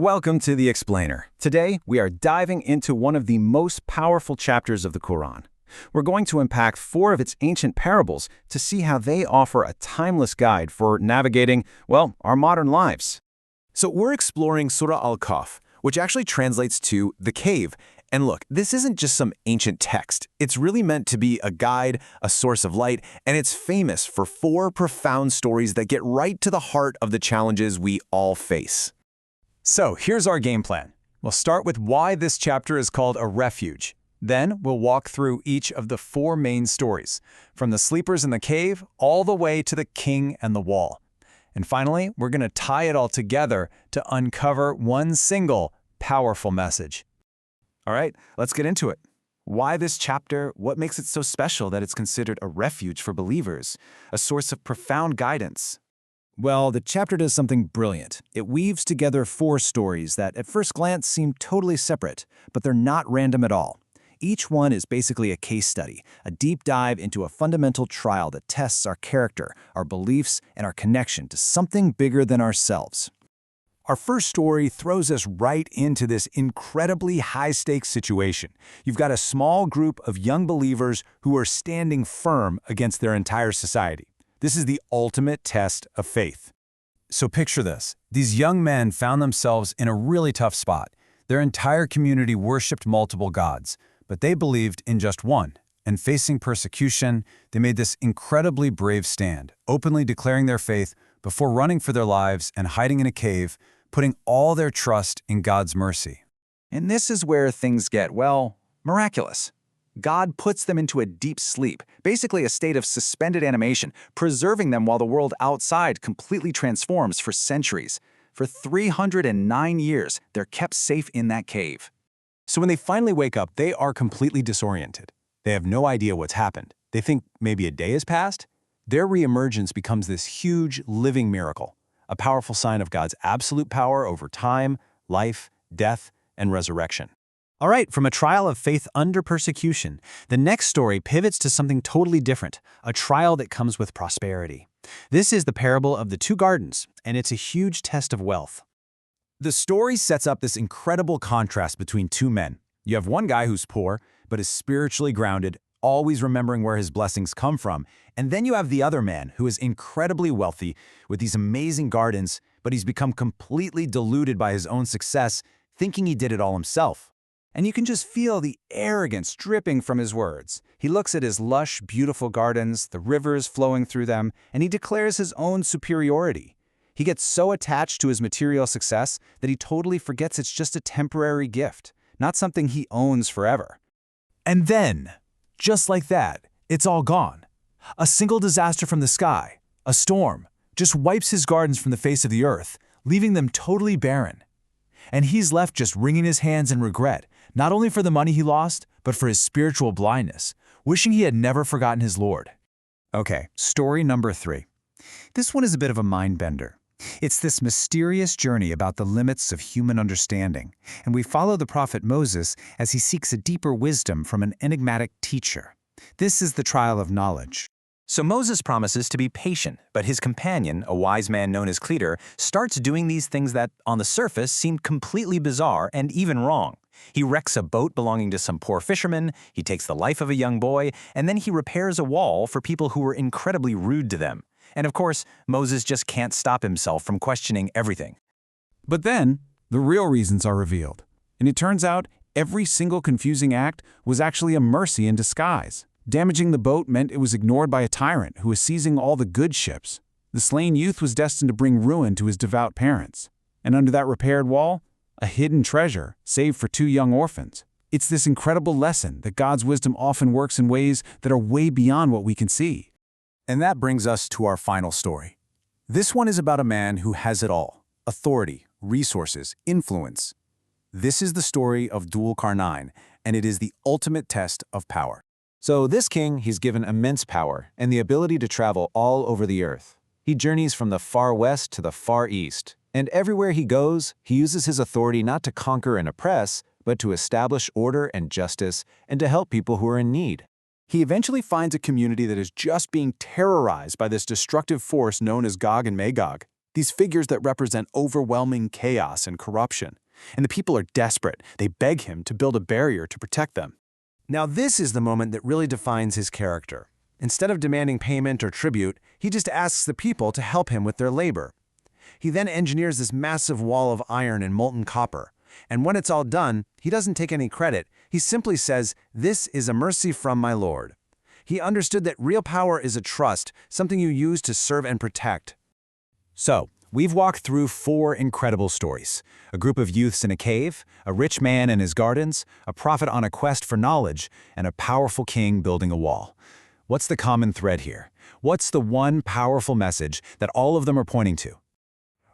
Welcome to The Explainer. Today, we are diving into one of the most powerful chapters of the Quran. We're going to unpack 4 of its ancient parables to see how they offer a timeless guide for navigating, well, our modern lives. So we're exploring Surah Al-Kahf, which actually translates to the cave. And look, this isn't just some ancient text. It's really meant to be a guide, a source of light, and it's famous for 4 profound stories that get right to the heart of the challenges we all face. So here's our game plan. We'll start with why this chapter is called a refuge. Then we'll walk through each of the 4 main stories, from the sleepers in the cave all the way to the king and the wall. And finally, we're going to tie it all together to uncover one single, powerful message. All right, let's get into it. Why this chapter? What makes it so special that it's considered a refuge for believers, a source of profound guidance? Well, the chapter does something brilliant. It weaves together 4 stories that at first glance seem totally separate, but they're not random at all. Each one is basically a case study, a deep dive into a fundamental trial that tests our character, our beliefs, and our connection to something bigger than ourselves. Our first story throws us right into this incredibly high-stakes situation. You've got a small group of young believers who are standing firm against their entire society. This is the ultimate test of faith. So picture this. These young men found themselves in a really tough spot. Their entire community worshipped multiple gods, but they believed in just one. And facing persecution, they made this incredibly brave stand, openly declaring their faith before running for their lives and hiding in a cave, putting all their trust in God's mercy. And this is where things get, well, miraculous. God puts them into a deep sleep, basically a state of suspended animation, preserving them while the world outside completely transforms for centuries. For 309 years, they're kept safe in that cave. So when they finally wake up, they are completely disoriented. They have no idea what's happened. They think maybe a day has passed. Their reemergence becomes this huge, living miracle, a powerful sign of God's absolute power over time, life, death, and resurrection. All right, from a trial of faith under persecution, the next story pivots to something totally different, a trial that comes with prosperity. This is the parable of the 2 gardens, and it's a huge test of wealth. The story sets up this incredible contrast between 2 men. You have one guy who's poor, but is spiritually grounded, always remembering where his blessings come from. And then you have the other man who is incredibly wealthy with these amazing gardens, but he's become completely deluded by his own success, thinking he did it all himself. And you can just feel the arrogance dripping from his words. He looks at his lush, beautiful gardens, the rivers flowing through them, and he declares his own superiority. He gets so attached to his material success that he totally forgets it's just a temporary gift, not something he owns forever. And then, just like that, it's all gone. A single disaster from the sky, a storm, just wipes his gardens from the face of the earth, leaving them totally barren. And he's left just wringing his hands in regret, not only for the money he lost, but for his spiritual blindness, wishing he had never forgotten his Lord. Okay, story number 3. This one is a bit of a mind-bender. It's this mysterious journey about the limits of human understanding, and we follow the prophet Moses as he seeks a deeper wisdom from an enigmatic teacher. This is the trial of knowledge. So Moses promises to be patient, but his companion, a wise man known as Cleator, starts doing these things that, on the surface, seem completely bizarre and even wrong. He wrecks a boat belonging to some poor fishermen, he takes the life of a young boy, and then he repairs a wall for people who were incredibly rude to them. And of course, Moses just can't stop himself from questioning everything. But then, the real reasons are revealed. And it turns out every single confusing act was actually a mercy in disguise. Damaging the boat meant it was ignored by a tyrant who was seizing all the good ships. The slain youth was destined to bring ruin to his devout parents. And under that repaired wall, a hidden treasure saved for 2 young orphans. It's this incredible lesson that God's wisdom often works in ways that are way beyond what we can see. And that brings us to our final story. This one is about a man who has it all: authority, resources, influence. This is the story of Dhul Qarnayn, and it is the ultimate test of power. So this king, he's given immense power and the ability to travel all over the earth. He journeys from the far west to the far east, and everywhere he goes, he uses his authority not to conquer and oppress, but to establish order and justice and to help people who are in need. He eventually finds a community that is just being terrorized by this destructive force known as Gog and Magog. These figures that represent overwhelming chaos and corruption. And the people are desperate. They beg him to build a barrier to protect them. Now this is the moment that really defines his character. Instead of demanding payment or tribute, he just asks the people to help him with their labor. He then engineers this massive wall of iron and molten copper. And when it's all done, he doesn't take any credit. He simply says, "This is a mercy from my Lord." He understood that real power is a trust, something you use to serve and protect. So, we've walked through 4 incredible stories. A group of youths in a cave, a rich man in his gardens, a prophet on a quest for knowledge, and a powerful king building a wall. What's the common thread here? What's the one powerful message that all of them are pointing to?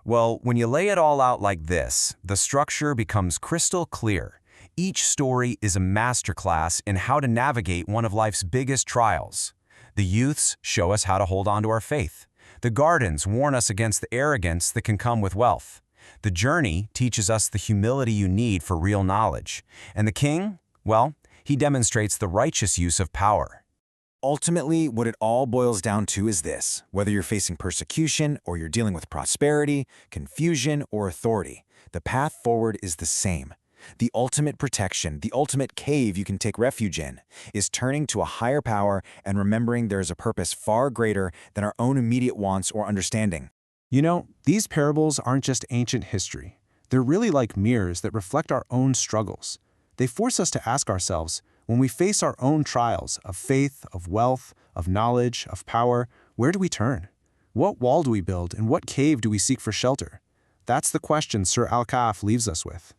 Well, when you lay it all out like this, the structure becomes crystal clear. Each story is a masterclass in how to navigate one of life's biggest trials. The youths show us how to hold on to our faith. The gardens warn us against the arrogance that can come with wealth. The journey teaches us the humility you need for real knowledge. And the king, well, he demonstrates the righteous use of power. Ultimately, what it all boils down to is this: whether you're facing persecution or you're dealing with prosperity, confusion, or authority, the path forward is the same. The ultimate protection, the ultimate cave you can take refuge in, is turning to a higher power and remembering there is a purpose far greater than our own immediate wants or understanding. You know, these parables aren't just ancient history. They're really like mirrors that reflect our own struggles. They force us to ask ourselves, when we face our own trials of faith, of wealth, of knowledge, of power, where do we turn? What wall do we build and what cave do we seek for shelter? That's the question Surah Al-Kahf leaves us with.